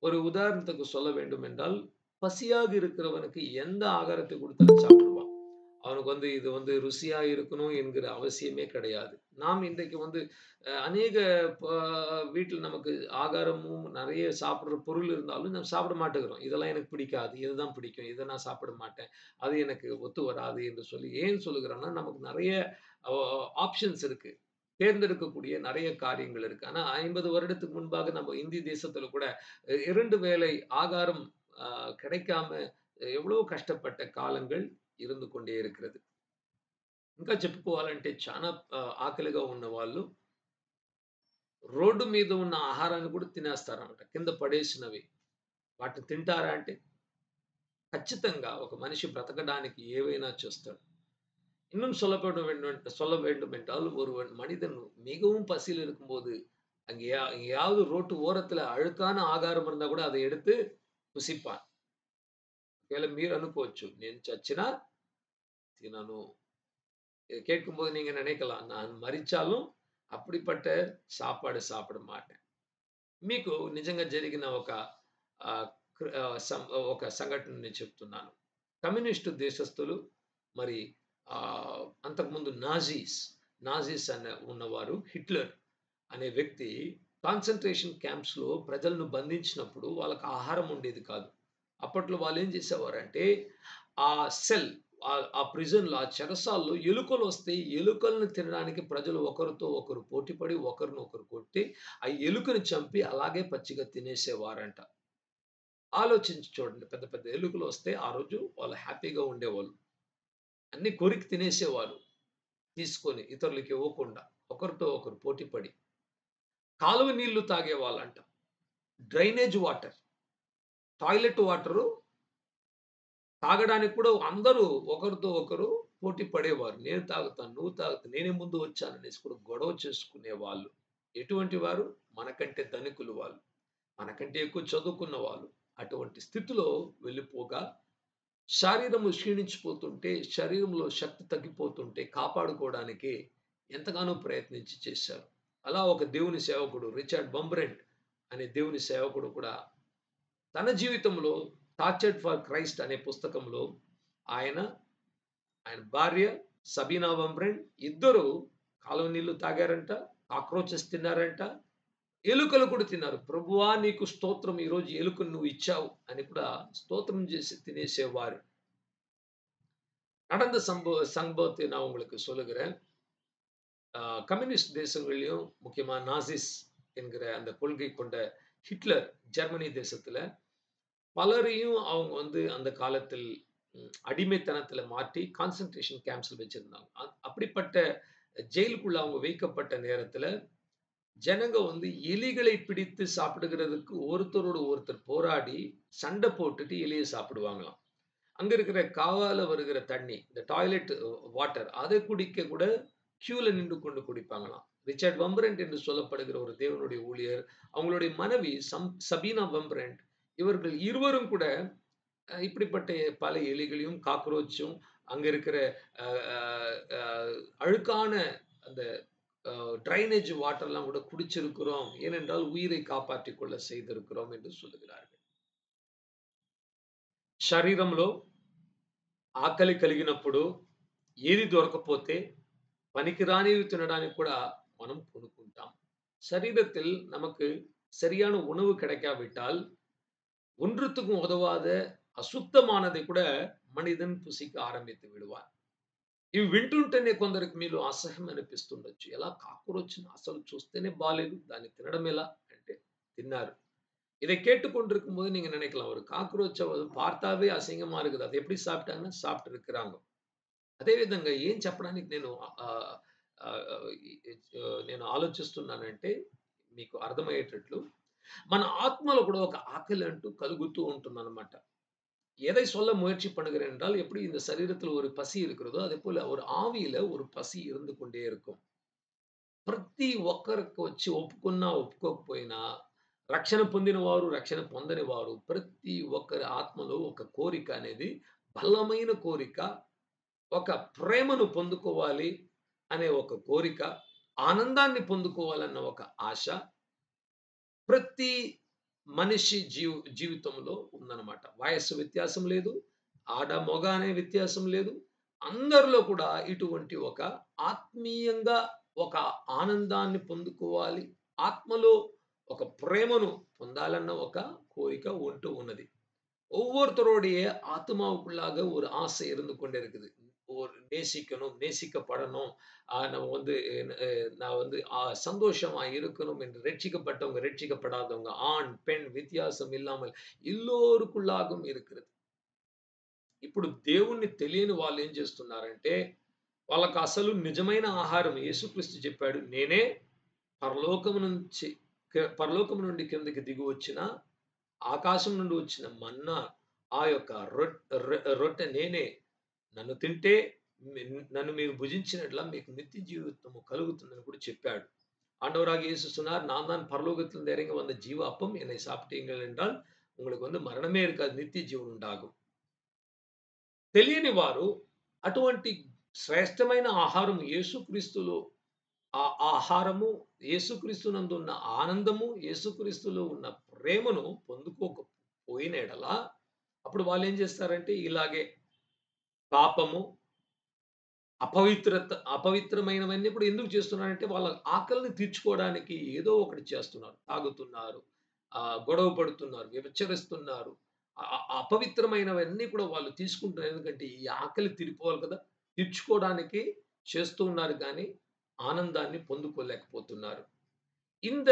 ஒரு உதாரணத்துக்கு சொல்ல வேண்டும் என்றால், பசியாக இருக்கிறவனுக்கு எந்த ஆகாரத்தை கொடுத்தாலும் சாப்பிடுவான். அவனுக்கு வந்து இது வந்து ருசியா இருக்கணும் என்கிற அவசியமே கிடையாது. நாம் இன்றைக்கு வந்து அநேக வீட்ல நமக்கு ஆகாரமும் நெறைய சாப்பிடுற பொருள் இருந்தாலும் நம்ம சாப்பிட மாட்டேங்கிறோம். இதெல்லாம் எனக்கு பிடிக்காது. இதுதான் பிடிக்கும். இத நான் சாப்பிட மாட்டேன். அது எனக்கு ஒத்து வராது என்று சொல்லி ஏன் சொல்லுகிறேன்னா, நமக்கு நெறைய ஆப்ஷன்ஸ் இருக்கு. தேர்ந்தெடுக்கக்கூடிய நெறைய காரியங்கள் இருக்கு. ஆனா 50 வருடத்துக்கு முன்பாக நம்ம இந்திய தேசத்துல கூட 2 வேளை ஆகாரம் கிடைக்காம எவ்வளோ కష్టపడ్డ కాలంகள் ఇరుందు కొండే இருக்கிறது. ఇంకా చెప్పుకోవాలంటే చాలా ఆకలిగా ఉన్న వాళ్ళు రోడ్డు మీద ఉన్న ఆహారాన్ని కూడా తినేస్తారన్నమాట. కింద పడేసినవి. వాటిని తింటారా అంటే ఖచ్చితంగా ఒక మనిషి బ్రతకడానికి ఏవైనా చేస్తాడు. இன்னும் சொல்ல வேண்டும் என்றால், ஒருவன் மனிதன் மிகவும் பசியில் இருக்கும்போது, எங்கேயாவது ரோட்டு ஓரத்துல అழுக்கான ఆహారం இருந்தா కూడా அதை எடுத்து புசிப்பான். ఒకవేళ మీరు అనుకోవచ్చు, నేను చచ్చినా తినను. இத கேட்கும்போது நீங்க நினைக்கலாம், நான் మరిచాலும் அப்படிப்பட்ட సాப்பாடு సాப்பிட మాటేன். మీకు నిజంగా జరిగిన ఒక ఆహ్, కృ ఒక సంఘటనని చెప్తున్నాను. కమ్యూనిస్టు దేశస్థులు మరి అంతకుముందు నాజీస్ అనే ఉన్నవారు, హిట్లర్ అనే వ్యక్తి కాన్సంట్రేషన్ క్యాంప్స్‌లో ప్రజలను బంధించినప్పుడు వాళ్ళకి ఆహారం ఉండేది కాదు. అప్పట్లో వాళ్ళేం చేసేవారంటే, ఆ సెల్ ఆ ప్రిజన్‌లో, ఆ చెరసాల్లో ఎలుకలొస్తే ఎలుకలను తినడానికి ప్రజలు ఒకరితో ఒకరు పోటీపడి, ఒకరినొకరు కొట్టి, ఆ ఎలుకని చంపి అలాగే పచ్చిగా తినేసేవారంట. ఆలోచించి చూడండి. పెద్ద పెద్ద ఎలుకలొస్తే ఆ రోజు వాళ్ళు హ్యాపీగా ఉండేవాళ్ళు. అన్నీ కొరికి తినేసేవారు. తీసుకొని ఇతరులకి ఇవ్వకుండా. ఒకరితో ఒకరు పోటీపడి. కాలువ నీళ్లు తాగేవాళ్ళంట. Drainage water. టాయిలెట్ వాటరు తాగడానికి కూడా అందరూ ఒకరితో ఒకరు పోటీ పడేవారు. నేను తాగుతాను, నువ్వు తాగుతావు, నేనే ముందు వచ్చాననేసి కూడా గొడవ చేసుకునేవాళ్ళు. ఎటువంటి వారు? మనకంటే ధనికులు వాళ్ళు. మనకంటే ఎక్కువ చదువుకున్న వాళ్ళు. అటువంటి స్థితిలో వెళ్ళిపోగా, శరీరము క్షీణించిపోతుంటే, శరీరంలో శక్తి తగ్గిపోతుంటే కాపాడుకోవడానికి ఎంతగానో ప్రయత్నించి చేశారు. అలా ఒక దేవుని సేవకుడు రిచర్డ్ బంబ్రెంట్ అనే దేవుని సేవకుడు కూడా తన జీవితంలో 'టార్చర్డ్ ఫర్ క్రైస్ట్' అనే పుస్తకంలో ఆయన, ఆయన భార్య సబీనా బంబ్రెంట్ ఇద్దరు కాలువ నీళ్లు తాగారంట, కాక్రోచెస్ తిన్నారంట, ఎలుకలు కూడా తిన్నారు. ప్రభువా నీకు స్తోత్రం, ఈరోజు ఎలుకను నువ్వు ఇచ్చావు అని కూడా స్తోత్రం చేసి తినేసేవారు. நடந்த சம்பவத்தை நான் உங்களுக்கு சொல்லுகிறேன். கம்யூனிஸ்ட் தேசங்கள்லயும், முக்கியமா நாசிஸ் என்கிற அந்த கொள்கை கொண்ட ஹிட்லர் ஜெர்மனி தேசத்துல பலரையும் அவங்க வந்து அந்த காலத்தில் அடிமைத்தனத்துல மாற்றி கான்சன்ட்ரேஷன் கேம்ப்ஸ்ல வச்சிருந்தாங்க. அப்படிப்பட்ட ஜெயிலுக்குள்ள அவங்க வைக்கப்பட்ட நேரத்துல ஜனங்க வந்து எலிகளை பிடித்து சாப்பிடுகிறதுக்கு ஒருத்தரோடு ஒருத்தர் போராடி சண்டை போட்டுட்டு எலியை சாப்பிடுவாங்களாம். அங்க இருக்கிற காவால வருகிற தண்ணி, இந்த டாய்லெட் வாட்டர், அதை குடிக்க கூட கியூல நின்று கொண்டு குடிப்பாங்களாம். ரிச்சர்ட் வம்பரண்ட் என்று சொல்லப்படுகிற ஒரு தேவனுடைய ஊழியர், அவங்களுடைய மனைவி சபீனா வம்பரண்ட், இவர்கள் இருவரும் கூட இப்படிப்பட்ட பல எலிகளையும், காக்ரோச்சும், அங்க இருக்கிற அழுக்கான அந்த ட்ரைனேஜ் வாட்டர்லாம் கூட குடிச்சிருக்கிறோம். ஏனென்றால் உயிரை காப்பாற்றிக் கொள்ள செய்திருக்கிறோம் என்று சொல்லுகிறார்கள். శరీరంలో ఆకలి కలిగినప్పుడు ఏది దొరకపోతే పనికిరానివి తినడానికి కూడా మనం కొనుక్కుంటాం. சரீரத்தில் நமக்கு சரியான உணவு கிடைக்காவிட்டால் ஒன்றுத்துக்கும் உதவாத అశుద్ధமானதை కూడా మనిదన్ పుసిక ఆరంభించి విడువాన్. ఇవి వింటుంటేనే కొందరికి మీలో అసహ్యం అనిపిస్తుండొచ్చు. ఎలా కాక్రోచ్‌ని అసలు చూస్తేనే బాలేదు, దాన్ని తినడం ఎలా అంటే తిన్నారు. இதை கேட்டுக்கொண்டிருக்கும்போது நீங்க நினைக்கலாம், ஒரு కాక్రోచ్ பார்த்தாவே అసహ్యంగా இருக்குது, అది எப்படி సాப்பிட்டாங்கன்னா సాப்பிட்டு இருக்கிறாங்க. అదే విధంగా ఏం చెప్పడానికి నేను ఆలోచిస్తున్నానంటే మీకు అర్థమయ్యేటట్లు, మన ఆత్మలో కూడా ఒక ఆకలి అంటూ కలుగుతూ ఉంటుందన్నమాట. எதை சொல்ல முயற்சி பண்ணுகிறேன் என்றால், எப்படி இந்த சரீரத்தில் ஒரு பசி இருக்கிறதோ, அதே போல ஒரு ஆவியில ஒரு పసి இருந்து கொண்டே இருக்கும். ప్రతి ఒక్కరికి వచ్చి ఒప్పుకున్నా ఒప్పుకోకపోయినా, రక్షణ పొందిన వారు, రక్షణ పొందని వారు, ప్రతి ఒక్కరి ఆత్మలో ఒక కోరిక అనేది, బలమైన కోరిక, ఒక ప్రేమను పొందుకోవాలి అనే ఒక కోరిక, ఆనందాన్ని పొందుకోవాలన్న ఒక ఆశ ప్రతి మనిషి జీవితంలో ఉందన్నమాట. వయస్సు వ్యత్యాసం లేదు, ఆడ మగ అనే వ్యత్యాసం లేదు. అందరిలో కూడా ఇటువంటి ఒక ఆత్మీయంగా ఒక ఆనందాన్ని పొందుకోవాలి, ఆత్మలో ఒక ప్రేమను பொந்தாலన్న ఒక கோரிக்க ఉంటూ ఉన్నది. ஒவ்வொருத்தருடைய ஆத்மாவுக்குள்ளாக ஒரு ஆசை இருந்து கொண்டே இருக்குது. ஒரு நேசிக்கணும், நேசிக்கப்படணும், நம்ம வந்து நான் வந்து சந்தோஷமா இருக்கணும் என்று ரட்சிக்கப்பட்டவங்க, ரட்சிக்கப்படாதவங்க, ஆண், பெண் வித்தியாசம் ఇల్లాமல் ఎల్లోరుకుల్లాగం இருக்கிறது. ఇప్పుడు దేవుణ్ణి తెలియని వాళ్ళు ఏం చేస్తున్నారంటే, వాళ్ళకి అసలు నిజమైన ఆహారం యేసుక్రీస్తు చెప్పాడు, నేనే పరలోకము నుండి కిందకి దిగి వచ్చిన, ఆకాశం నుండి వచ్చిన మన్నా, ఆ యొక్క రొట్టె నేనే, నన్ను తింటే నన్ను మీరు భుజించినట్లా మీకు నిత్య జీవితము కలుగుతుందని కూడా చెప్పాడు. ஆண்டவராகிய இயேசு சொன்னார், நான் தான் பரலோகத்திலிருந்து இறங்கி வந்த ஜீவ அப்பம். என்னை சாப்பிட்டீர்கள் என்றால் உங்களுக்கு மரணமே இருக்காது, నిత్య జీవనం ఉండాகும். తెలియని వారు అటువంటి శ్రేష్టమైన ఆహారం యేసుక్రీస్తులో ఆ ఆహారము, యేసుక్రీస్తునందు ఉన్న ఆనందము, యేసుక్రీస్తులో ఉన్న ప్రేమను పొందుకోకపోయిన యెడల అప్పుడు వాళ్ళేం చేస్తారంటే ఇలాగే పాపము, అపవిత్రమైనవన్నీ ఇప్పుడు ఎందుకు చేస్తున్నారంటే వాళ్ళ ఆకలిని తీర్చుకోవడానికి ఏదో ఒకటి చేస్తున్నారు. తాగుతున్నారు, గొడవ పడుతున్నారు, వ్యభిచరిస్తున్నారు. అపవిత్రమైనవన్నీ కూడా వాళ్ళు తీసుకుంటున్నారు. ఎందుకంటే ఈ ఆకలి తీరిపోవాలి కదా! తీర్చుకోవడానికి చేస్తూ ఉన్నారు గానీ, ఆనందాన్ని పొందుకోలేకపోతున్నారు. இந்த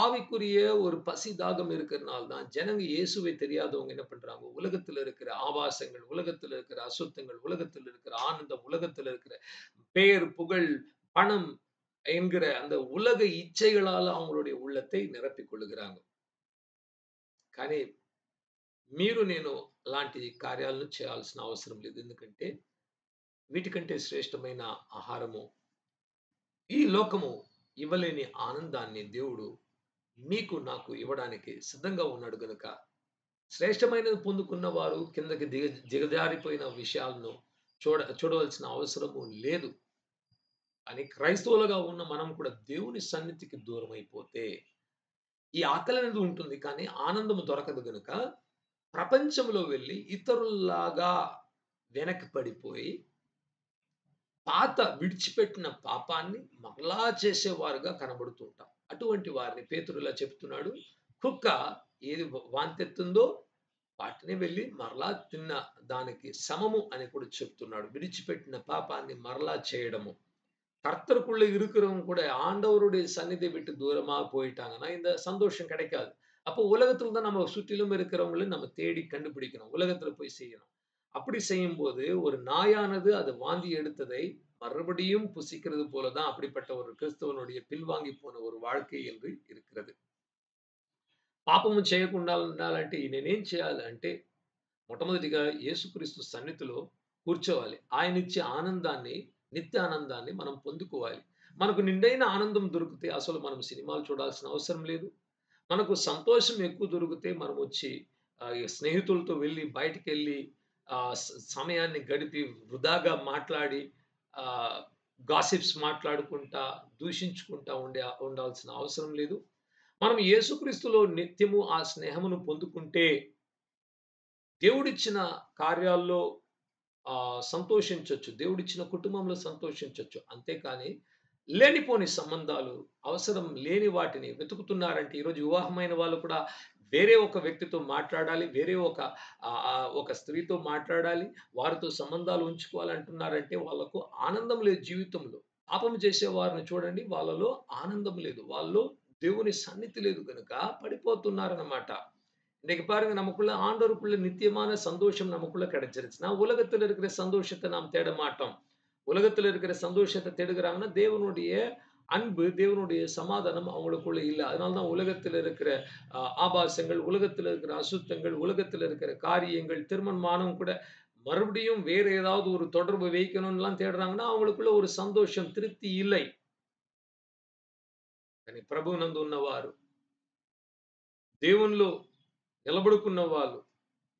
ஆவிக்குரிய ஒரு பசி தாகம் இருக்கிறனால தான் ஜனங்க இயேசுவை தெரியாதவங்க என்ன பண்றாங்க, உலகத்துல இருக்கிற ஆபாசங்கள், உலகத்துல இருக்கிற அசுத்தங்கள், உலகத்துல இருக்கிற ஆனந்தம், உலகத்துல இருக்கிற பெயர், புகழ், பணம் என்கிற அந்த உலக இச்சைகளால அவங்களுடைய உள்ளத்தை நிரப்பிக் கொள்ளுகிறாங்க. కానీ మీరు నేను అలాంటి కార్యాలను చేయాల్సిన అవసరం లేదు. ఎందుకంటే వీటికంటే శ్రేష్టమైన ఆహారము ఈ లోకము ఇవ్వలేని ఆనందాన్ని దేవుడు మీకు నాకు ఇవ్వడానికి సిద్ధంగా ఉన్నాడు గనుక శ్రేష్టమైనది పొందుకున్న వారు కిందకి దిగజారిపోయిన విషయాలను చూడవలసిన అవసరము లేదు. అని క్రైస్తవులుగా ఉన్న మనం కూడా దేవుని సన్నిధికి దూరం అయిపోతే ఈ ఆకలి అనేది ఉంటుంది కానీ ఆనందము దొరకదు గనుక ప్రపంచంలో వెళ్ళి ఇతరుల్లాగా వెనక్కి పడిపోయి పాత విడిచిపెట్టిన పాపాన్ని మరలా చేసేవారుగా కనబడుతూ ఉంటాం. అటువంటి వారిని పేతురు ఇలా చెప్తున్నాడు, కుక్క ఏది వాంతెత్తుందో వాటిని వెళ్ళి మరలా తిన్న దానికి సమము అని కూడా చెప్తున్నాడు. విడిచిపెట్టిన పాపాన్ని మరలా చేయడము. கர்த்தருக்குள்ள இருக்கிறவங்க கூட ஆண்டவருடைய சந்நிதியை விட்டு தூரமா போயிட்டாங்கன்னா இந்த சந்தோஷம் கிடைக்காது. அப்போ உலகத்துல தான் நம்ம சுற்றிலும் இருக்கிறவங்களை நம்ம தேடி கண்டுபிடிக்கணும். உலகத்துல போய் செய்யணும். அப்படி செய்யும்போது ஒரு நாயானது அது வாந்தி எடுத்ததை மறுபடியும் புசிக்கிறது போலதான் அப்படிப்பட்ட ஒரு கிறிஸ்தவனுடைய பின்வாங்கி போன ஒரு வாழ்க்கை என்று இருக்கிறது. పాపము చేయకుండా ఉండాలంటే నేనేం చేయాలంటే మొట్టమొదటిగా యేసుక్రీస్తు సన్నిధిలో కూర్చోవాలి. ఆయన ఇచ్చే ఆనందాన్ని, నిత్య ఆనందాన్ని మనం పొందుకోవాలి. మనకు నిండైన ఆనందం దొరికితే అసలు మనం సినిమాలు చూడాల్సిన అవసరం లేదు. మనకు సంతోషం ఎక్కువ దొరికితే మనం వచ్చి స్నేహితులతో వెళ్ళి బయటికెళ్ళి సమయాన్ని గడిపి వృధాగా మాట్లాడి గాసిప్స్ మాట్లాడుకుంటా, దూషించుకుంటా ఉండాల్సిన అవసరం లేదు. మనం యేసుక్రీస్తులో నిత్యము ఆ స్నేహమును పొందుకుంటే దేవుడిచ్చిన కార్యాల్లో సంతోషించొచ్చు. దేవుడిచ్చిన కుటుంబంలో సంతోషించొచ్చు. అంతేకాని లేనిపోని సంబంధాలు, అవసరం లేని వాటిని వెతుకుతున్నారంటే ఈరోజు వివాహమైన వాళ్ళు కూడా వేరే ఒక వ్యక్తితో మాట్లాడాలి. వేరే ఒక స్త్రీతో మాట్లాడాలి. వారితో సంబంధాలు ఉంచుకోవాలంటున్నారంటే వాళ్ళకు ఆనందం లేదు జీవితంలో. పాపం చేసే వారిని చూడండి, వాళ్ళలో ఆనందం లేదు. వాళ్ళలో దేవుని సన్నిధి లేదు గనుక పడిపోతున్నారన్నమాట. இன்னைக்கு பாருங்க, நமக்குள்ள ஆண்டவருக்குள்ள நித்தியமான சந்தோஷம் நமக்குள்ள கிடைச்சிருச்சுன்னா உலகத்துல இருக்கிற சந்தோஷத்தை நாம் தேட மாட்டோம். உலகத்துல இருக்கிற சந்தோஷத்தை தேடுகிறாங்கன்னா தேவனுடைய அன்பு, தேவனுடைய சமாதானம் அவங்களுக்குள்ள இல்ல. அதனாலதான் உலகத்துல இருக்கிற ஆபாசங்கள், உலகத்துல இருக்கிற அசுத்தங்கள், உலகத்துல இருக்கிற காரியங்கள், திருமணமானவங்க கூட மறுபடியும் வேற ஏதாவது ஒரு தொடர்பு வைக்கணும்லாம் தேடுறாங்கன்னா அவங்களுக்குள்ள ஒரு சந்தோஷம், திருப்தி இல்லை. కానీ ప్రభువునందు ఉన్నవారు, దేవునిలో నిలబడుకున్న వాళ్ళు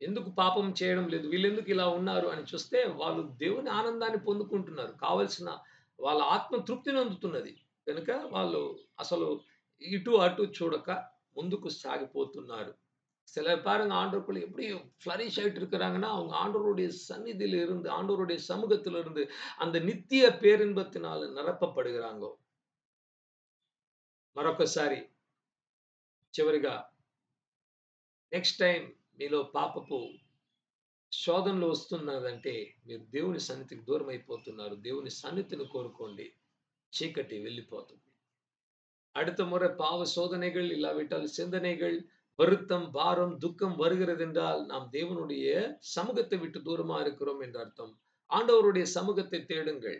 ఎందుకు పాపం చేయడం లేదు, వీళ్ళెందుకు ఇలా ఉన్నారు అని చూస్తే వాళ్ళు దేవుని ఆనందాన్ని పొందుకుంటున్నారు. కావలసిన వాళ్ళ ఆత్మ తృప్తిని అందుతున్నది. కనుక వాళ్ళు అసలు ఇటు అటు చూడక ముందుకు సాగిపోతున్నారు. சில பாருங்க ஆண்டவருக்குள்ள எப்படி ஃப்ளரிஷ் ஆயிட்டு இருக்கிறாங்கன்னா அவங்க ஆண்டவருடைய சந்நிதியில இருந்து, ஆண்டவருடைய சமூகத்தில இருந்து அந்த நித்திய பேரின்பத்தினால నిరపப்படுகிறாங்க. మరొకసారి చివరిగా నెక్స్ట్ టైం మీలో పాపపు శోధనలు వస్తున్నదంటే మీరు దేవుని సన్నిధికి దూరం అయిపోతున్నారు. దేవుని సన్నిధిని కోరుకోండి, చీకటి వెళ్ళిపోతుంది. அடுத்த முறை பாவ சோதனைகள் இல்லாவிட்டால் சிந்தனைகள், வருத்தம், பாரம், துக்கம் வருகிறது என்றால் நாம் தேவனுடைய சமூகத்தை விட்டு దూరமா இருக்கிறோம் என்று అర్థం. ఆండవరుடைய సముఖத்தை తేడుంగల్.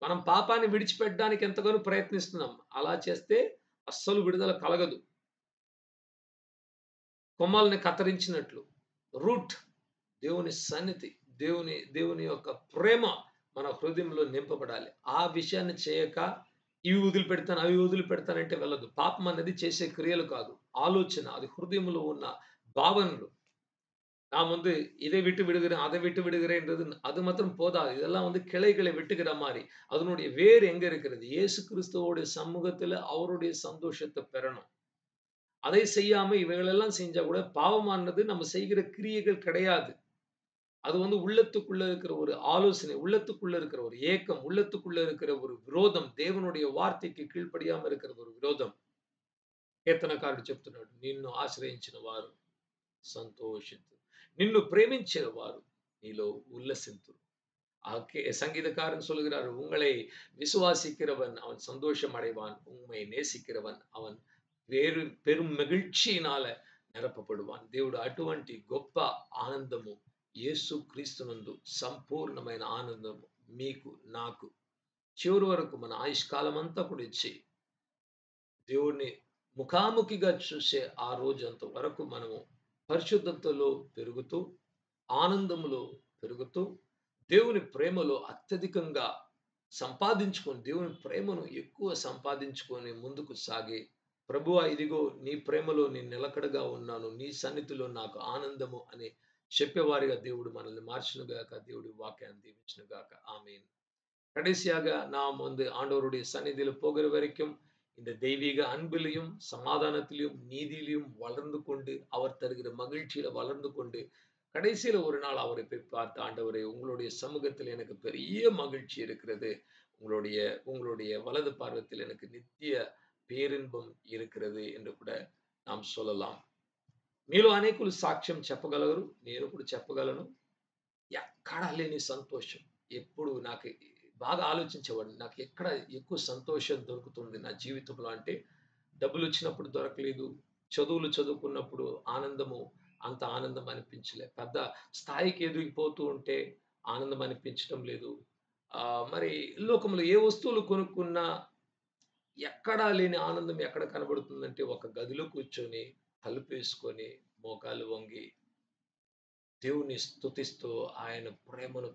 మనం పాపాన్ని విడిచిపెట్టడానికి ఎంతగానో ప్రయత్నిస్తున్నాం. అలా చేస్తే అస్సలు విడుదల కలగదు. కొమ్మల్ని కత్తిరించినట్లు రూట్ దేవుని సన్నిధి, దేవుని యొక్క ప్రేమ మన హృదయంలో నింపబడాలి. ఆ విషయాన్ని చేయక ఇవి వదిలిపెడతాను, అవి వదిలిపెడతానంటే వెళ్ళదు. పాపం అనేది చేసే క్రియలు కాదు. ఆలోచన, అది హృదయంలో ఉన్న భావనలు. நான் வந்து இதை விட்டு விடுகிறேன், அதை விட்டு விடுகிறேன்றது அது மாத்திரம் போதாது. இதெல்லாம் வந்து கிளைகளை வெட்டுகிற மாரி. அதனுடைய வேர் எங்க இருக்கிறது? இயேசு கிறிஸ்துவோடைய சமூகத்துல அவருடைய சந்தோஷத்த பெறணும். அதை செய்யாம இவைகளெல்லாம் செஞ்சா கூட பாவமானது நம்ம செய்கிற கிரியைகள் கிடையாது. அது வந்து உள்ளத்துக்குள்ள இருக்கிற ஒரு ஆலோசனை, உள்ளத்துக்குள்ள இருக்கிற ஒரு ஏக்கம், உள்ளத்துக்குள்ள இருக்கிற ஒரு விரோதம், தேவனுடைய வார்த்தைக்கு கீழ்ப்படியாம இருக்கிற ஒரு విరోధం. కీర్తనకారుడు చెప్తున్నాడు. నిన్ను ఆశ్రయించిన వారు సంతోషింతురు. నిన్ను ప్రేమించిన వారు నీలో ఉల్లసింతురు. சங்கீதக்காரன் சொல்கிறார், உங்களை விசுவாசிக்கிறவன் அவன் சந்தோஷம் அடைவான். உம்மை நேசிக்கிறவன் அவன் பெரும் మகிழ்ச்சியினால నిరపబడువాన్. దేవుడు అటువంటి గొప్ప ఆనందము యేసు క్రీస్తునందు సంపూర్ణమైన ఆనందము మీకు నాకు చివరి వరకు మన ఆయుష్కాలం అంతా కూడా ఇచ్చి దేవుడిని ముఖాముఖిగా చూసే ఆ రోజంత వరకు మనము పరిశుద్ధతలో పెరుగుతూ, ఆనందములో పెరుగుతూ, దేవుని ప్రేమలో అత్యధికంగా సంపాదించుకొని, దేవుని ప్రేమను ఎక్కువ సంపాదించుకొని ముందుకు సాగి, ప్రభువా ఇదిగో నీ ప్రేమలో నేను నిలకడగా ఉన్నాను. నీ సన్నిధిలో నాకు ఆనందము అని చెప్పేవారిగా దేవుడు మనల్ని మార్చునుగాక. దేవుడి వాక్యాన్ని దీవించునుగాక. ఆమేన్. கடைசியாக நாம் வந்து ஆண்டவருடைய சந்நிதியில போகிற வரைக்கும் இந்த தெய்வீக அன்பிலையும் சமாதானத்திலையும் நீதியிலையும் வளர்ந்து கொண்டு அவர் தருகிற மகிழ்ச்சியில வளர்ந்து கொண்டு கடைசியில ஒரு நாள் அவரை போய் பார்த்து ஆண்டவரே உங்களுடைய சமூகத்தில் எனக்கு பெரிய மகிழ்ச்சி இருக்கிறது. உங்களுடைய உங்களுடைய வலது பார்வத்தில் எனக்கு நித்திய పేరిன்பం இருக்கிறது என்று కూడా நாம் சொல்லலாம். మీలో అనేకులు సాక్ష్యం చెప్పగలరు. నేను కూడా చెప్పగలను. ఎక్కడా లేని సంతోషం. ఎప్పుడు నాకు బాగా ఆలోచించేవాడిని. నాకు ఎక్కడ ఎక్కువ సంతోషం దొరుకుతుంది నా జీవితంలో అంటే, డబ్బులొచ్చినప్పుడు దొరకలేదు. చదువులు చదువుకున్నప్పుడు ఆనందము అంత ఆనందం అనిపించలే. పెద్ద స్థాయికి ఎదిగిపోతూ ఉంటే ఆనందం అనిపించటం లేదు. మరి లోకంలో ఏ వస్తువులు కొనుక్కున్నా ఎక్కడా లేని ఆనందం ఎక్కడ కనబడుతుందంటే, ఒక గదిలో కూర్చొని, తలుపేసుకొని, మోకాళ్ళు వంగి దేవుని స్తుతిస్తూ, ఆయన ప్రేమను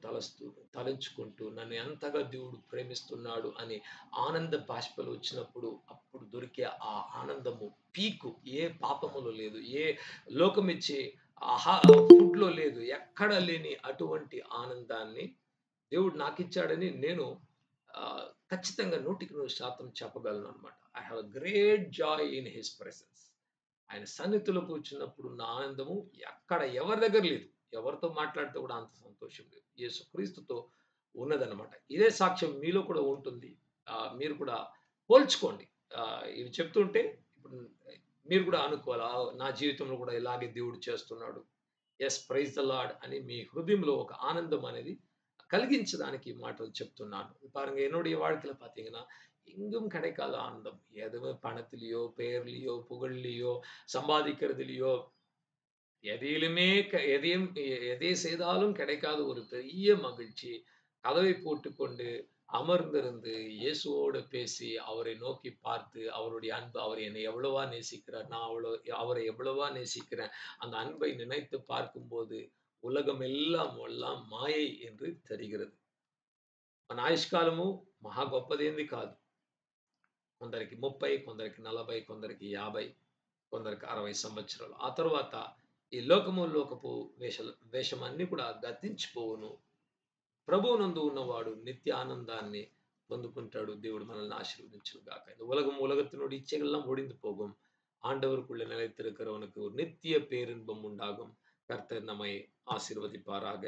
తలంచుకుంటూ, నన్ను ఎంతగా దేవుడు ప్రేమిస్తున్నాడు అని ఆనంద బాష్పాలు వచ్చినప్పుడు, అప్పుడు దొరికే ఆ ఆనందము పీకు ఏ పాపములో లేదు. ఏ లోకమిచ్చే ఫుడ్‌లో లేదు. ఎక్కడ లేని అటువంటి ఆనందాన్ని దేవుడు నాకిచ్చాడని నేను ఖచ్చితంగా 100% చెప్పగలనన్నమాట. I have a great joy in his presence. ఆయన సన్నిధిలో కూర్చున్నప్పుడు నా ఆనందము ఎక్కడ ఎవరి దగ్గర లేదు. ఎవరితో మాట్లాడితే కూడా అంత సంతోషం లేదు. యేసుక్రీస్తుతో ఉన్నదన్నమాట. ఇదే సాక్ష్యం మీలో కూడా ఉంటుంది. మీరు కూడా పోల్చుకోండి. ఇవి చెప్తుంటే ఇప్పుడు మీరు కూడా అనుకోవాలి. నా జీవితంలో కూడా ఇలాగే దేవుడు చేస్తున్నాడు. యెస్ ప్రైజ్ ద లార్డ్ అని మీ హృదయంలో ఒక ఆనందం అనేది కలిగించడానికి ఈ మాటలు చెప్తున్నాను. பாருங்க என்னுடைய வாழ்க்கையில பார்த்தீங்கன்னா, எங்கும் கிடைக்காத ஆனந்தம். எதுவும் பணத்திலயோ, பெயர்லயோ, புகழ்லயோ, சம்பாதிக்கிறதிலயோ, எதையிலுமே எதை செய்தாலும் கிடைக்காத ஒரு பெரிய மகிழ்ச்சி. கதவை போட்டுக்கொண்டு அமர்ந்திருந்து இயேசுவோடு பேசி, அவரை நோக்கி பார்த்து, அவருடைய அன்பு அவர் என்னை எவ்வளவா நேசிக்கிறார். நான் அவரை எவ்வளவா நேசிக்கிறேன். அந்த அன்பை நினைத்து பார்க்கும்போது, உலகம் எல்லாம் మాయై என்று தெரிகிறது. మన ఆయుష్కాలము మహా గొప్పదేంది కాదు. కొందరికి 30, కొందరికి 40, కొందరికి 50, కొందరికి 60 సంవత్సరాలు. ఆ తరువాత ఈ లోకపు వేషం అన్నీ కూడా గతించిపోవును. ప్రభువునందు ఉన్నవాడు నిత్య ఆనందాన్ని பொந்துకుంటాడు. దేవుడు మనల్ని ஆசீர்வதிச்சுగాక. இந்த உலகத்தினுடைய இச்சைகள்லாம் ஒழிந்து போகும். ஆண்டவருக்குள்ள நிலைத்திருக்கிறவனுக்கு ஒரு நித்திய பேரின்பம் உண்டாகும். கர்த்தர் நம்மை ஆசீர்வதிப்பாராக.